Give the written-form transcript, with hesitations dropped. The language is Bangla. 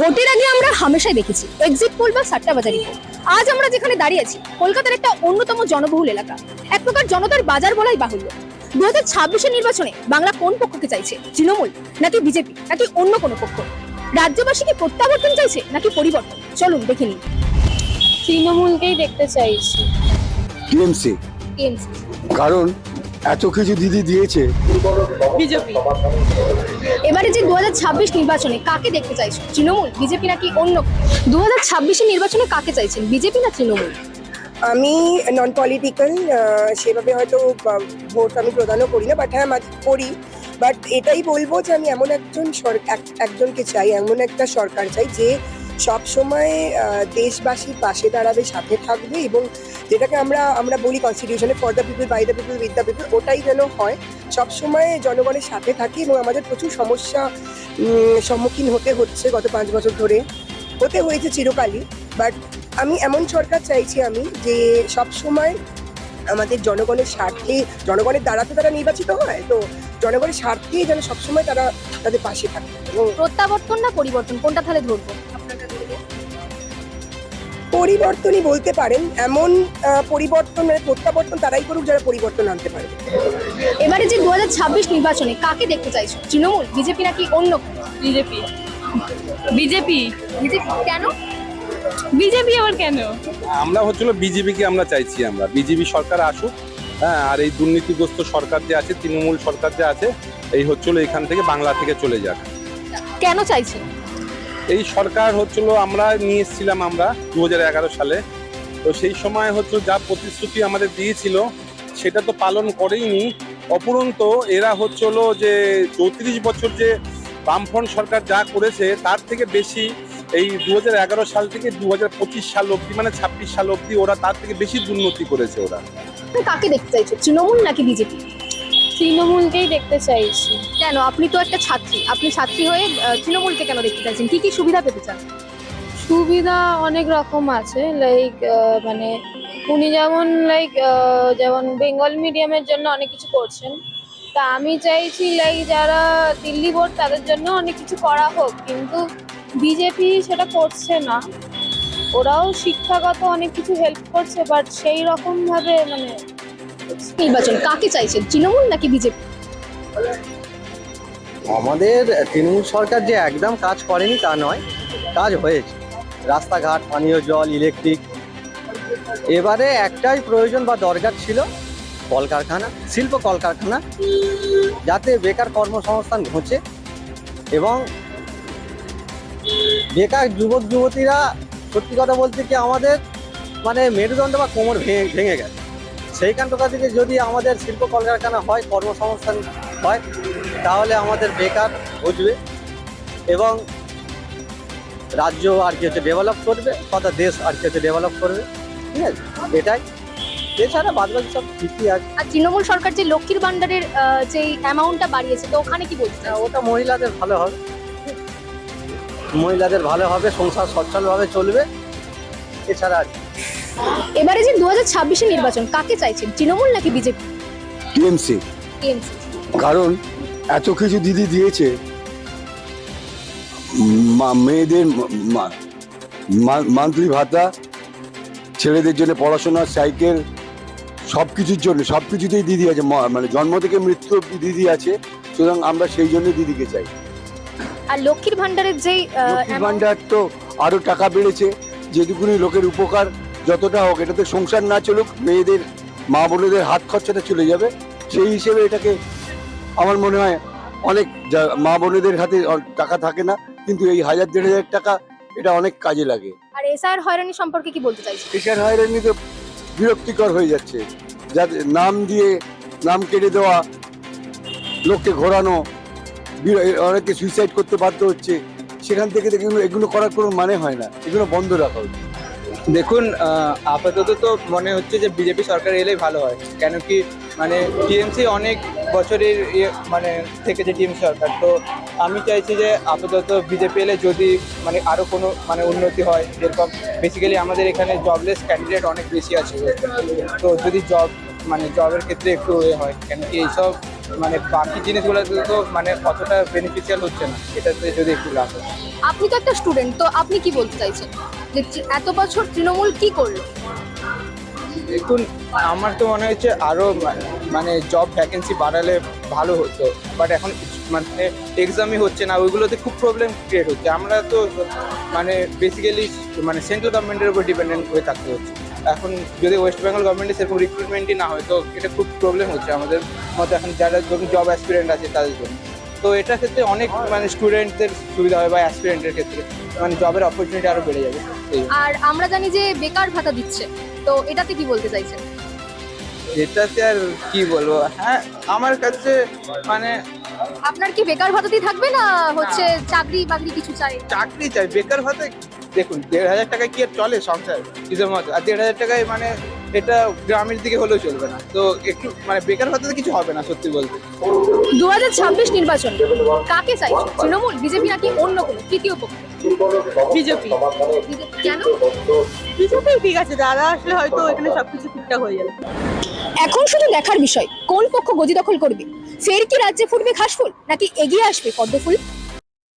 ভোটের আগে আমরা হামেশাই দেখেছি এক্সিট পোল বা সাট্টাবাজারি পোল। আজ আমরা যেখানে দাঁড়িয়ে আছি কলকাতার একটা অন্যতম জনবহুল এলাকা, এক প্রকার জনতার বাজার বলাই বাহুল্য। 2026-এর নির্বাচনে বাংলা কোন পক্ষকে চাইছে? তৃণমূল নাকি বিজেপি নাকি অন্য কোনো পক্ষ? রাজ্যবাসী কি প্রত্যাবর্তন চাইছে নাকি পরিবর্তন? চলুন দেখে নিন। তৃণমূলকেই দেখতে চাইছি। TMC, TMC. কারণ এত কিছু দিদি দিয়েছে। বিজেপি। এবারে যে 2026 নির্বাচনে কাকে দেখতে চাইছো? তৃণমূল, বিজেপি নাকি অন্য? 2026-এর নির্বাচনে কাকে চাইছেন, বিজেপি না তৃণমূল? আমি নন পলিটিক্যাল, সেভাবে হয়তো ভোট আমি প্রদানও করি না, বাট হ্যাঁ করি। বাট এটাই বলবো যে আমি এমন একজনকে চাই, এমন একটা সরকার চাই যে সব সময় দেশবাসীর পাশে দাঁড়াবে, সাথে থাকবে, এবং যেটাকে আমরা বলি কনস্টিটিউশনে for the people, by the people, with the people, ওটাই যেন হয়। সব সময় জনগণের সাথে থাকি, এবং আমাদের প্রচুর সমস্যা সম্মুখীন হতে হচ্ছে গত 5 বছর ধরে, হতে হয়েছে চিরকালই। বাট আমি এমন সরকার চাইছি আমি, যে সব সময় আমাদের জনগণের স্বার্থে, জনগণের দ্বারা তো তারা নির্বাচিত হয়, তো জনগণের স্বার্থেই যেন সবসময় তারা তাদের পাশে থাকে। প্রত্যাবর্তন না পরিবর্তন, কোনটা তাহলে ধরবো? পরিবর্তনই বলতে পারেন, এমন পরিবর্তন, মানে প্রত্যাবর্তন তারাই করুক যারা পরিবর্তন আনতে পারবে। এবারে যে 2026 নির্বাচনে কাকে দেখতে চাইছো? তৃণমূল, বিজেপি নাকি অন্য? বিজেপি। বিজেপি। বিজেপি কেন? বিজেপি আবার কেন? আমরা হচ্ছিল বিজেপিকে আমরা চাইছি, আমরা বিজেপি সরকার আসুক। হ্যাঁ, আর এই দুর্নীতিগ্রস্ত সরকার যে আছে, তৃণমূল সরকার যে আছে, এই হচ্ছিল এখান থেকে বাংলা থেকে চলে যাক। কেন চাইছেন? এই সরকার হচ্ছিল আমরা নিয়ে এসেছিলাম আমরা 2011 সালে। তো সেই সময় হচ্ছে যা প্রতিশ্রুতি আমাদের দিয়েছিল সেটা তো পালন করেইনি। অপরন্ত এরা হচ্ছিল যে 34 বছর যে বামফ্রন্ট সরকার যা করেছে তার থেকে বেশি এই 2011 সাল থেকে 2025 সাল অব্দি, মানে 26 সাল অব্দি ওরা তার থেকে বেশি দুর্নীতি করেছে ওরা। কাকে দেখতে চাইছো, তৃণমূল নাকি বিজেপি? তৃণমূলকেই দেখতে চাইছি। কেন? আপনি তো একটা ছাত্রী, আপনি ছাত্রী হয়ে তৃণমূলকে কেন দেখতে চাইছেন? কি কি সুবিধা পেতে চান? সুবিধা অনেক রকম আছে, লাইক মানে উনি যেমন যেমন বেঙ্গল মিডিয়ামের জন্য অনেক কিছু করছেন। তা আমি চাইছি লাইক যারা দিল্লি বোর্ড তাদের জন্য অনেক কিছু করা হোক, কিন্তু বিজেপি সেটা করছে না। ওরাও শিক্ষাগত অনেক কিছু হেল্প করছে, বাট সেই রকম ভাবে মানে নির্বাচন কাকে চাইছেন, তৃণমূল নাকি বিজেপি? আমাদের তৃণমূল সরকার যে একদম কাজ করেনি তা নয়, কাজ হয়েছে। রাস্তাঘাট, পানীয় জল, ইলেকট্রিক। এবারে একটাই প্রয়োজন বা দরকার ছিল, কলকারখানা, শিল্প কলকারখানা, যাতে বেকার কর্মসংস্থান ঘটে এবং বেকার যুবক যুবতীরা, সত্যি কথা বলতে কি আমাদের মানে মেরুদণ্ড বা কোমর ভেঙে গেছে। সেইখানটা থেকে যদি আমাদের শিল্প কলকারখানা হয়, কর্মসংস্থান হয়, তাহলে আমাদের বেকার বুঝবে এবং রাজ্য আর কি হচ্ছে ডেভেলপ করবে, তথা দেশ আর কি হচ্ছে ডেভেলপ করবে। ঠিক আছে, এটাই। এছাড়া বাদবাকি সব ঠিকই আছে। আর তৃণমূল সরকার যে লক্ষ্মীর ভান্ডারের যে অ্যামাউন্টটা বাড়িয়েছে, তো ওখানে কি বলতে চান? ওটা মহিলাদের ভালো হবে, মহিলাদের ভালো হবে, সংসার সচ্ছলভাবে চলবে। এছাড়া আর কি। এবারে যে 2026-এর নির্বাচন কাকে চাইছেন, তৃণমূল নাকি বিজেপি? TMC, TMC. কারণ এত কিছু দিদি দিয়েছে। মেয়েদের মান্থলি ভাতা, ছেলেদের জন্য পড়াশোনা, সাইকেল, সব কিছুর জন্য, সব কিছুতেই দিদি আছে, মানে জন্ম থেকে মৃত্যু অবধি দিদি আছে। সুতরাং আমরা সেই জন্য দিদিকে চাই। আর লক্ষ্মীর ভান্ডারের যেই লক্ষ্মীর ভান্ডার তো আরো টাকা বেড়েছে, যেটুকুনি লোকের উপকার যতটা হোক, এটাতে সংসার না চলুক, মেয়েদের, মা বোনেদের হাত খরচাটা চলে যাবে। সেই হিসেবে এটাকে আমার মনে হয় অনেক মা বোনেদের হাতে টাকা থাকে না, কিন্তু এই 1000-1500 টাকা এটা অনেক কাজে লাগে। আর এসআর হয়রানি সম্পর্কে কি বলতে চাইছেন? কিষাণ হয়রানি তো বিরক্তিকর হয়ে যাচ্ছে, যাদের নাম দিয়ে নাম কেটে দেওয়া, লোককে ঘোরানো, অনেকে সুইসাইড করতে বাধ্য হচ্ছে। সেখান থেকে এগুলো করার কোনো মানে হয় না, এগুলো বন্ধ রাখা উচিত। দেখুন, আপাতত তো মনে হচ্ছে যে বিজেপি সরকার এলেই ভালো হয়। কেন কি মানে টিএমসি অনেক বছরের মানে থেকে যে টিএমসি সরকার, তো আমি চাইছি যে আপাতত বিজেপি এলে যদি মানে আরও কোনো মানে উন্নতি হয়। যেরকম বেসিক্যালি আমাদের এখানে জবলেস ক্যান্ডিডেট অনেক বেশি আছে, তো যদি জবের ক্ষেত্রে একটু হয়। কেন কি এইসব মানে বাকি জিনিসগুলোতে তো মানে অতটা বেনিফিশিয়াল হচ্ছে না, এটাতে যদি একটু লাভ হয়। আপনি তো একটা স্টুডেন্ট, তো আপনি কি বলতে চাইছেন যে এত বছর তৃণমূল কি করলো? দেখুন, আমার তো মনে হচ্ছে আরো মানে জব ভ্যাকেন্সি বাড়ালে ভালো হতো, বাট এখন মানে এক্সামই হচ্ছে না, ওইগুলোতে খুব প্রবলেম ক্রিয়েট হচ্ছে। আমরা তো মানে বেসিক্যালি মানে সেন্ট্রাল গভর্নমেন্টের উপর ডিপেন্ডেন্ট হয়ে থাকতে হচ্ছে। এখন যদি ওয়েস্ট বেঙ্গল গভর্নমেন্টের সেরকম রিক্রুটমেন্টই না হয়, তো এটা খুব প্রবলেম হচ্ছে আমাদের মতো এখন যারা ধরুন জব অ্যাসপিরেন্ট আছে তাদের জন্য। তো এটার ক্ষেত্রে অনেক মানে স্টুডেন্টদের সুবিধা হয় বা অ্যাসপিরেন্টের ক্ষেত্রে মানে জবের অপরচুনিটি আরো বেড়ে যাবে। আর আমরা জানি যে বেকার ভাতা দিচ্ছে, তো এটাতে কি বলতে চাইছেন? এটাতে আর কি বলবো, হ্যাঁ আমার কাছে মানে আপনার কি বেকার ভাতাতেই থাকবে না হচ্ছে চাকরি বাকরি কিছু চাই? চাকরি চাই, বেকার ভাতা দেখুন 1,500 টাকায় কি আর চলে সংসার নিজের মতো, আর 1,500 টাকায় মানে এটা গ্রামের দিকে হলেও চলবে না। তো একটু মানে বেকার ভাতাতে কিছু হবে না সত্যি বলতে। 2026 নির্বাচন কাকে চাইছেন? তৃণমূল, বিজেপি নাকি অন্য কোনো তৃতীয় পক্ষ? বিজেপি। কেন? বিজেপি ঠিক আছে, দাদা আসলে হয়তো এখানে সবকিছু ঠিকঠাক হয়ে যাবে। এখন শুধু দেখার বিষয় কোন পক্ষ গদি দখল করবে। ফের কি রাজ্যে ফুটবে ঘাসফুল নাকি এগিয়ে আসবে পদ্মফুল?